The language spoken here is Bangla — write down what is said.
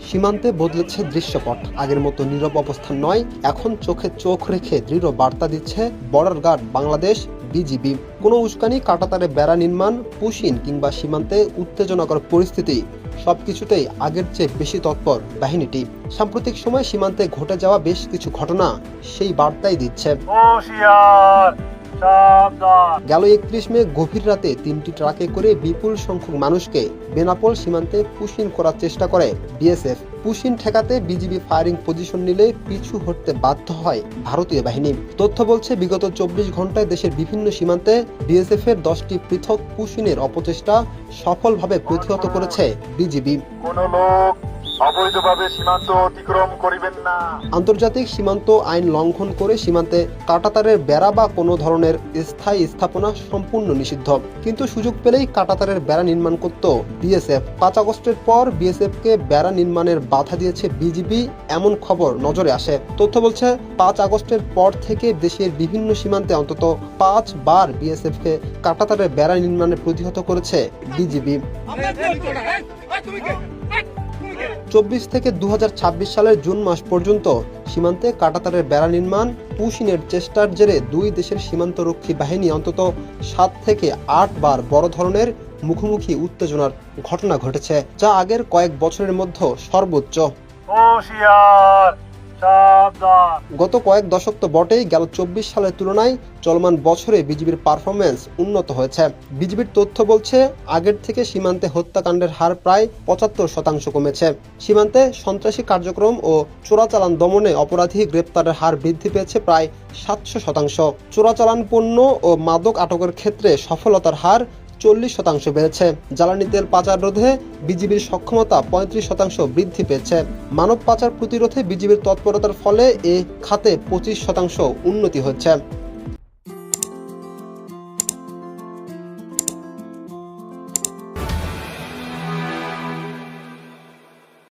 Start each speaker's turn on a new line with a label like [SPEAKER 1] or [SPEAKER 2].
[SPEAKER 1] সীমান্তে বদলেছে দৃশ্যপট। আগের মতো নীরব অবস্থান নয়, এখন চোখে চোখ রেখে দৃঢ় বার্তা দিচ্ছে বর্ডার গার্ড বাংলাদেশ, বিজিবি। কোনো উস্কানি, কাঁটাতারে বেড়া নির্মাণ, পুশিন কিংবা সীমান্তে উত্তেজনাকর পরিস্থিতি, সবকিছুতেই আগের চেয়ে বেশি তৎপর বাহিনীটি। সাম্প্রতিক সময় সীমান্তে ঘটে যাওয়া বেশ কিছু ঘটনা সেই বার্তাই দিচ্ছে। গেল 31 মে গভীর রাতে 3টি ট্রাকে করে বিপুল সংখ্যক মানুষকে বেনাপোল সীমান্তে পুশিন করার চেষ্টা করে বিএসএফ। পুশিন ঠেকাতে বিজিবি ফায়ারিং পজিশন নিলে পিছু হটতে বাধ্য হয় ভারতীয় বাহিনী। তথ্য বলছে, বিগত 24 ঘন্টায় দেশের বিভিন্ন সীমান্তে বিএসএফ এর 10টি পৃথক পুশিনের অপচেষ্টা সফলভাবে প্রতিহত করেছে বিজিবি।
[SPEAKER 2] অবৈধভাবে সীমান্ত অতিক্রম করিবেন না।
[SPEAKER 1] আন্তর্জাতিক সীমান্ত আইন লঙ্ঘন করে সীমান্তে কাঁটাতারের বেড়া বা কোনো ধরনের স্থায়ী স্থাপনা সম্পূর্ণ নিষিদ্ধ। কিন্তু সুযোগ পেলেই কাঁটাতারের বেড়া নির্মাণ করত বিএসএফ। 5 আগস্টের পর বিএসএফকে বেড়া নির্মাণের বাধা দিয়েছে বিজিবি, এমন খবর নজরে আসে। তথ্য বলছে, 5 আগস্টের পর থেকে দেশের বিভিন্ন সীমান্তে অন্তত 5 বার বিএসএফকে কাঁটাতারের বেড়া নির্মাণে প্রতিহত করেছে বিজিবি। 24 থেকে 2026 সালের জুন মাস পর্যন্ত সীমান্তে কাঁটাতারের বেড়া নির্মাণ, পুশিনের চেষ্টার জেরে দুই দেশের সীমান্তরক্ষী বাহিনী অন্তত 7 থেকে 8 বার বড় ধরনের মুখোমুখি উত্তেজনার ঘটনা ঘটেছে, যা আগের কয়েক বছরের মধ্যে সর্বোচ্চ। গত কয়েক দশক তো বটেই, গেল 24 সালের তুলনায় চলমান বছরে বিজিবির পারফরমেন্স উন্নত হয়েছে। বিজিবির তথ্য বলছে, আগের থেকে সীমান্তে হত্যাকাণ্ডের হার প্রায় 75% কমেছে। সীমান্তে সন্ত্রাসী কার্যক্রম ও চোরাচালান দমনে অপরাধী গ্রেপ্তারের হার বৃদ্ধি পেয়েছে প্রায় 700%। চোরাচালান পণ্য ও মাদক আটকের ক্ষেত্রে সফলতার হার 40% বেড়েছে। জ্বালানি তেল পাচার রোধে বিজিবির সক্ষমতা 35% বৃদ্ধি পেয়েছে। মানব পাচার প্রতিরোধে বিজিবির তৎপরতার ফলে এ খাতে 25% উন্নতি হচ্ছে।